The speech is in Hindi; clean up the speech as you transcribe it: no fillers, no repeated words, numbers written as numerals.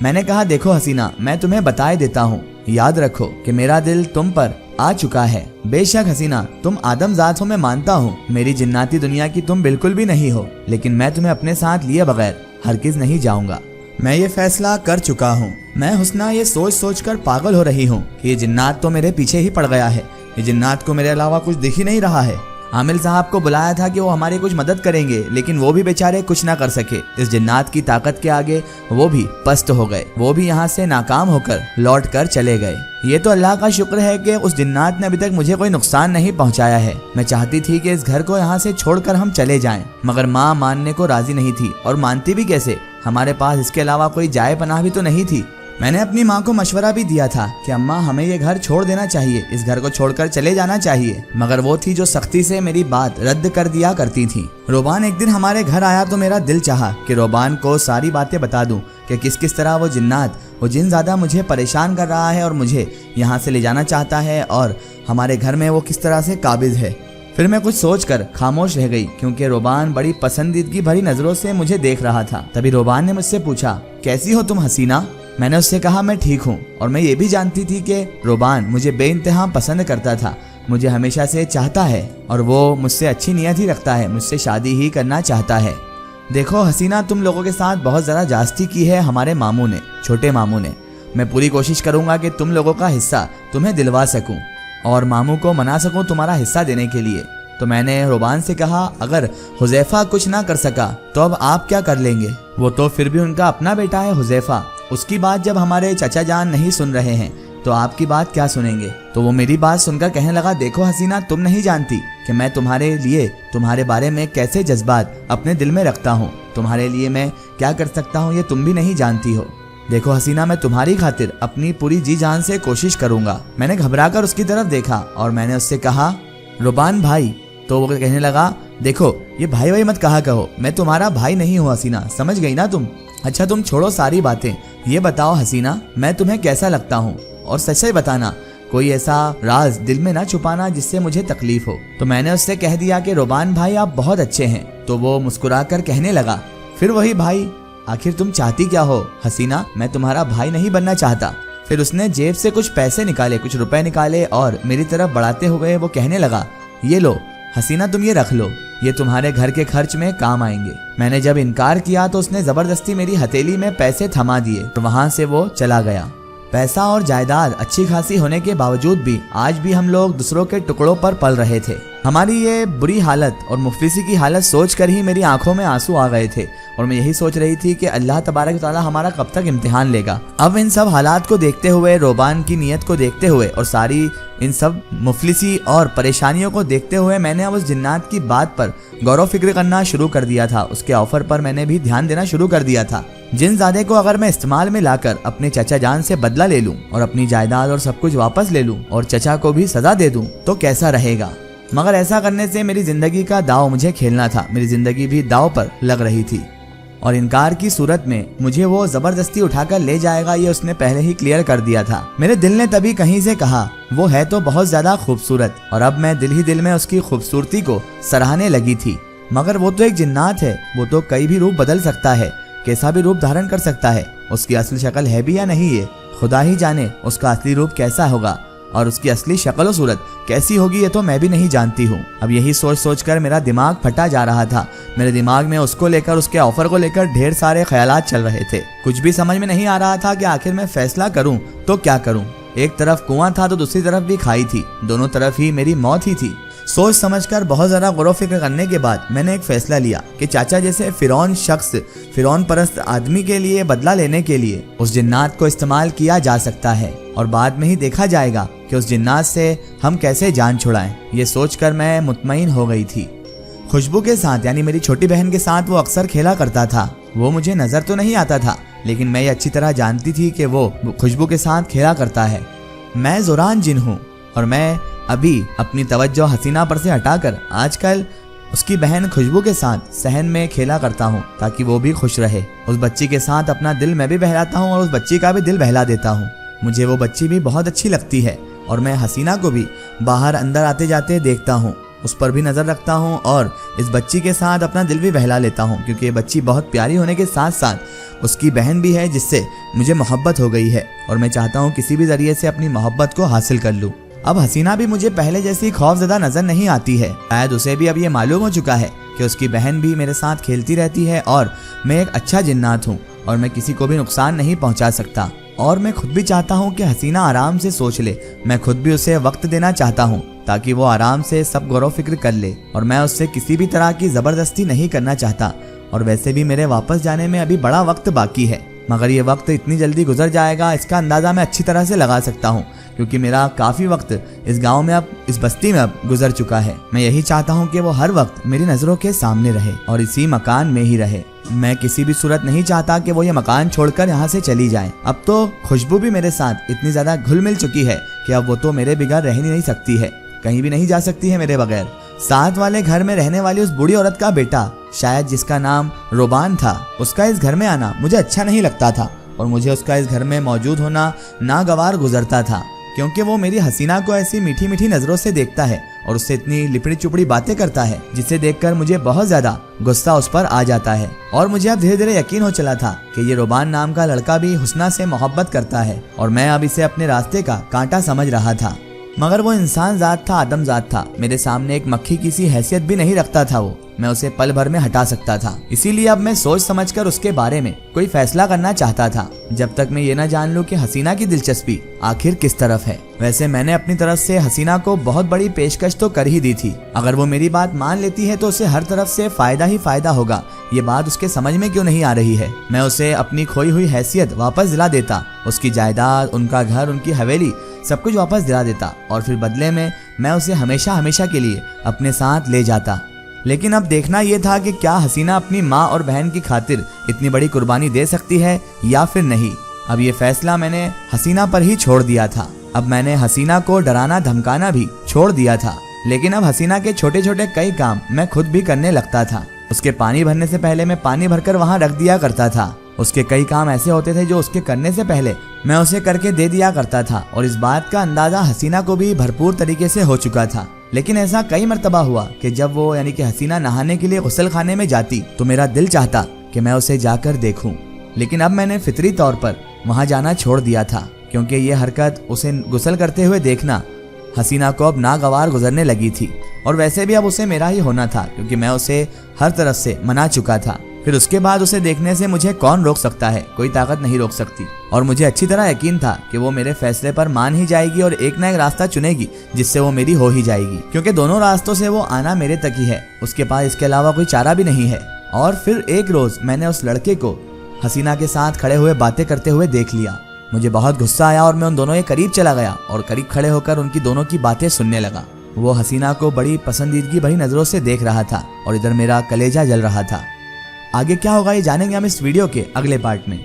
मैंने कहा देखो हसीना, मैं तुम्हें बताए देता हूँ, याद रखो कि मेरा दिल तुम पर आ चुका है। बेशक हसीना, तुम आदमजात हो मैं मानता हूँ, मेरी जिन्नाती दुनिया की तुम बिल्कुल भी नहीं हो, लेकिन मैं तुम्हें अपने साथ लिए बगैर हरगिज नहीं जाऊंगा। मैं ये फैसला कर चुका हूँ। मैं हुस्ना ये सोच सोच कर पागल हो रही हूँ कि ये जिन्नात तो मेरे पीछे ही पड़ गया है। ये जिन्नात को मेरे अलावा कुछ दिख ही नहीं रहा है। आमिल साहब को बुलाया था कि वो हमारी कुछ मदद करेंगे, लेकिन वो भी बेचारे कुछ ना कर सके। इस जिन्नात की ताकत के आगे वो भी पस्त हो गए। वो भी यहाँ से नाकाम होकर लौट कर चले गए। ये तो अल्लाह का शुक्र है कि उस जिन्नात ने अभी तक मुझे कोई नुकसान नहीं पहुँचाया है। मैं चाहती थी कि इस घर को यहाँ से छोड़कर हम चले जाएं, मगर माँ मानने को राजी नहीं थी। और मानती भी कैसे, हमारे पास इसके अलावा कोई जाए पनाह भी तो नहीं थी। मैंने अपनी माँ को मशवरा भी दिया था कि अम्मा हमें ये घर छोड़ देना चाहिए, इस घर को छोड़कर चले जाना चाहिए, मगर वो थी जो सख्ती से मेरी बात रद्द कर दिया करती थी। रोबान एक दिन हमारे घर आया तो मेरा दिल चाहा कि रोबान को सारी बातें बता दूं कि किस किस तरह वो जिन्नात, वो जिन ज़्यादा मुझे परेशान कर रहा है और मुझे यहाँ से ले जाना चाहता है, और हमारे घर में वो किस तरह से काबिज है। फिर मैं कुछ सोचकर खामोश रह गई, क्योंकि रोबान बड़ी पसंदीदगी भरी नजरों से मुझे देख रहा था। तभी रोबान ने मुझसे पूछा, कैसी हो तुम हसीना? मैंने उससे कहा मैं ठीक हूँ, और मैं ये भी जानती थी कि रोबान मुझे बेइंतहा पसंद करता था, मुझे हमेशा से चाहता है, और वो मुझसे अच्छी नीयत ही रखता है, मुझसे शादी ही करना चाहता है। देखो हसीना, तुम लोगों के साथ बहुत ज़रा जास्ती की है हमारे मामू ने, छोटे मामू ने। मैं पूरी कोशिश करूँगा कि तुम लोगों का हिस्सा तुम्हें दिलवा सकूँ और मामू को मना सकूँ तुम्हारा हिस्सा देने के लिए। तो मैंने रोबान से कहा, अगर हुज़ैफा कुछ ना कर सका तो अब आप क्या कर लेंगे? वो तो फिर भी उनका अपना बेटा है हुज़ैफा। उसकी बात जब हमारे चाचा जान नहीं सुन रहे हैं तो आपकी बात क्या सुनेंगे? तो वो मेरी बात सुनकर कहने लगा, देखो हसीना, तुम नहीं जानती कि मैं तुम्हारे लिए, तुम्हारे बारे में कैसे जज्बात अपने दिल में रखता हूँ। तुम्हारे लिए मैं क्या कर सकता हूँ ये तुम भी नहीं जानती हो। देखो हसीना, मैं तुम्हारी खातिर अपनी पूरी जी जान से कोशिश करूंगा। मैंने घबराकर उसकी तरफ देखा और मैंने उससे कहा, रोबान भाई। तो वो कहने लगा, देखो ये भाई भाई मत कहा कहो, मैं तुम्हारा भाई नहीं हूँ हसीना, समझ गई ना तुम? अच्छा तुम छोड़ो सारी बातें, ये बताओ हसीना, मैं तुम्हें कैसा लगता हूँ? और सच सच बताना, कोई ऐसा राज दिल में ना छुपाना जिससे मुझे तकलीफ हो। तो मैंने उससे कह दिया कि रोबान भाई आप बहुत अच्छे हैं। तो वो मुस्कुराकर कहने लगा, फिर वही भाई, आखिर तुम चाहती क्या हो? हसीना, मैं तुम्हारा भाई नहीं बनना चाहता। फिर उसने जेब से कुछ पैसे निकाले, कुछ रुपए निकाले और मेरी तरफ बढ़ाते हुए वो कहने लगा, ये लो हसीना, तुम ये रख लो, ये तुम्हारे घर के खर्च में काम आएंगे। मैंने जब इनकार किया तो उसने जबरदस्ती मेरी हथेली में पैसे थमा दिए और वहां से वो चला गया। पैसा और जायदाद अच्छी खासी होने के बावजूद भी आज भी हम लोग दूसरों के टुकड़ों पर पल रहे थे। हमारी ये बुरी हालत और मुफलिसी की हालत सोचकर ही मेरी आंखों में आंसू आ गए थे और मैं यही सोच रही थी कि अल्लाह तबारक व तआला हमारा कब तक इम्तिहान लेगा। अब इन सब हालात को देखते हुए, रोबान की नीयत को देखते हुए और सारी इन सब मुफलिसी और परेशानियों को देखते हुए मैंने अब उस जिन्नात की बात पर गौर फिक्र करना शुरू कर दिया था। उसके ऑफर पर मैंने भी ध्यान देना शुरू कर दिया था। जिनजादे को अगर मैं इस्तेमाल में लाकर अपने चचा जान से बदला ले लूं और अपनी जायदाद और सब कुछ वापस ले लूं और चचा को भी सजा दे दूं तो कैसा रहेगा? मगर ऐसा करने से मेरी जिंदगी का दाव मुझे खेलना था, मेरी जिंदगी भी दाव पर लग रही थी और इनकार की सूरत में मुझे वो जबरदस्ती उठाकर ले जाएगा ये उसने पहले ही क्लियर कर दिया था। मेरे दिल ने तभी कहीं से कहा, वो है तो बहुत ज्यादा खूबसूरत, और अब मैं दिल ही दिल में उसकी खूबसूरती को सराहने लगी थी। मगर वो तो एक जिन्नात है, वो तो कई भी रूप बदल सकता है, कैसा भी रूप धारण कर सकता है। उसकी असली शक्ल है भी या नहीं ये खुदा ही जाने उसका असली रूप कैसा होगा और उसकी असली शक्ल और सूरत कैसी होगी ये तो मैं भी नहीं जानती हूँ। अब यही सोच सोच कर मेरा दिमाग फटा जा रहा था। मेरे दिमाग में उसको लेकर, उसके ऑफर को लेकर ढेर सारे ख्यालात चल रहे थे। कुछ भी समझ में नहीं आ रहा था कि आखिर मैं फैसला करूँ तो क्या करूँ। एक तरफ कुआं था तो दूसरी तरफ भी खाई थी, दोनों तरफ ही मेरी मौत ही थी। सोच समझकर बहुत ज़्यादा गौर फिक्र करने के बाद मैंने एक फैसला लिया कि चाचा जैसे फिरौन शख्स, फिरौन परस्त आदमी के लिए बदला लेने के लिए उस जिन्नात को इस्तेमाल किया जा सकता है और बाद में ही देखा जाएगा कि उस जिन्नात से हम कैसे जान छुड़ाएं। ये सोचकर मैं मुतमईन हो गई थी। खुशबू के साथ, यानी मेरी छोटी बहन के साथ वो अक्सर खेला करता था। वो मुझे नजर तो नहीं आता था, लेकिन मैं ये अच्छी तरह जानती थी कि वो खुशबू के साथ खेला करता है। मैं ज़ुरान जिन हूँ और मैं अभी अपनी तवज्जो हसीना पर से हटाकर आजकल उसकी बहन खुशबू के साथ सहन में खेला करता हूँ ताकि वो भी खुश रहे। उस बच्ची के साथ अपना दिल मैं भी बहलाता हूँ और उस बच्ची का भी दिल बहला देता हूँ। मुझे वो बच्ची भी बहुत अच्छी लगती है और मैं हसीना को भी बाहर अंदर आते जाते देखता हूँ। उस पर भी नजर रखता हूँ और इस बच्ची के साथ अपना दिल भी बहला लेता हूँ, क्योंकि ये बच्ची बहुत प्यारी होने के साथ साथ उसकी बहन भी है जिससे मुझे मोहब्बत हो गई है और मैं चाहता हूँ किसी भी जरिए से अपनी मोहब्बत को हासिल कर लूँ। अब हसीना भी मुझे पहले जैसी खौफजदा नजर नहीं आती है। शायद उसे भी अब ये मालूम हो चुका है कि उसकी बहन भी मेरे साथ खेलती रहती है और मैं एक अच्छा जिन्नात हूँ और मैं किसी को भी नुकसान नहीं पहुँचा सकता। और मैं खुद भी चाहता हूँ कि हसीना आराम से सोच ले। मैं खुद भी उसे वक्त देना चाहता हूँ ताकि वो आराम से सब गौर फिक्र कर ले और मैं उससे किसी भी तरह की जबरदस्ती नहीं करना चाहता। और वैसे भी मेरे वापस जाने में अभी बड़ा वक्त बाकी है, मगर ये वक्त इतनी जल्दी गुजर जाएगा इसका अंदाजा मैं अच्छी तरह से लगा सकता हूँ, क्योंकि मेरा काफी वक्त इस गांव में, अब इस बस्ती में अब गुजर चुका है। मैं यही चाहता हूँ कि वो हर वक्त मेरी नजरों के सामने रहे और इसी मकान में ही रहे। मैं किसी भी सूरत नहीं चाहता कि वो ये मकान छोड़कर यहाँ से चली जाए। अब तो खुशबू भी मेरे साथ इतनी ज्यादा घुल मिल चुकी है कि अब वो तो मेरे बगैर रह ही नहीं सकती है, कहीं भी नहीं जा सकती है मेरे बगैर। साथ वाले घर में रहने वाली उस बूढ़ी औरत का बेटा, शायद जिसका नाम रोबान था, उसका इस घर में आना मुझे अच्छा नहीं लगता था और मुझे उसका इस घर में मौजूद होना नागवार गुजरता था, क्योंकि वो मेरी हसीना को ऐसी मीठी मीठी नजरों से देखता है और उससे इतनी लिपड़ी चुपड़ी बातें करता है जिसे देखकर मुझे बहुत ज्यादा गुस्सा उस पर आ जाता है। और मुझे अब धीरे धीरे यकीन हो चला था कि ये रोबान नाम का लड़का भी हुस्ना से मोहब्बत करता है और मैं अब इसे अपने रास्ते का कांटा समझ रहा था। मगर वो इंसान जात था, आदम जात था, मेरे सामने एक मक्खी की सी हैसियत भी नहीं रखता था। वो मैं उसे पल भर में हटा सकता था। इसीलिए अब मैं सोच समझकर उसके बारे में कोई फैसला करना चाहता था, जब तक मैं ये ना जान लूं कि हसीना की दिलचस्पी आखिर किस तरफ है। वैसे मैंने अपनी तरफ से हसीना को बहुत बड़ी पेशकश तो कर ही दी थी। अगर वो मेरी बात मान लेती है तो उसे हर तरफ से फायदा ही फायदा होगा। ये बात उसके समझ में क्यों नहीं आ रही है? मैं उसे अपनी खोई हुई हैसियत वापस दिला देता, उसकी जायदाद, उनका घर, उनकी हवेली, सब कुछ वापस दिला देता और फिर बदले में मैं उसे हमेशा हमेशा के लिए अपने साथ ले जाता। लेकिन अब देखना यह था कि क्या हसीना अपनी माँ और बहन की खातिर इतनी बड़ी कुर्बानी दे सकती है या फिर नहीं। अब ये फैसला मैंने हसीना पर ही छोड़ दिया था। अब मैंने हसीना को डराना धमकाना भी छोड़ दिया था। लेकिन अब हसीना के छोटे छोटे कई काम मैं खुद भी करने लगता था। उसके पानी भरने से पहले मैं पानी भरकर वहाँ रख दिया करता था। उसके कई काम ऐसे होते थे जो उसके करने से पहले मैं उसे करके दे दिया करता था और इस बात का अंदाजा हसीना को भी भरपूर तरीके से हो चुका था। लेकिन ऐसा कई मर्तबा हुआ कि जब वो यानी कि हसीना नहाने के लिए गुस्ल खाने में जाती तो मेरा दिल चाहता कि मैं उसे जाकर देखूं। लेकिन अब मैंने फितरी तौर पर वहां जाना छोड़ दिया था, क्योंकि ये हरकत, उसे गुस्ल करते हुए देखना, हसीना को अब नागवार गुजरने लगी थी। और वैसे भी अब उसे मेरा ही होना था, क्योंकि मैं उसे हर तरफ से मना चुका था। फिर उसके बाद उसे देखने से मुझे कौन रोक सकता है? कोई ताकत नहीं रोक सकती। और मुझे अच्छी तरह यकीन था कि वो मेरे फैसले पर मान ही जाएगी और एक ना एक रास्ता चुनेगी जिससे वो मेरी हो ही जाएगी, क्योंकि दोनों रास्तों से वो आना मेरे तक ही है, उसके पास इसके अलावा कोई चारा भी नहीं है। और फिर एक रोज मैंने उस लड़के को हसीना के साथ खड़े हुए बातें करते हुए देख लिया। मुझे बहुत गुस्सा आया और मैं उन दोनों के करीब चला गया और करीब खड़े होकर उनकी दोनों की बातें सुनने लगा। वो हसीना को बड़ी पसंदीदगी भरी नजरों से देख रहा था और इधर मेरा कलेजा जल रहा था। आगे क्या होगा ये जानेंगे हम इस वीडियो के अगले पार्ट में।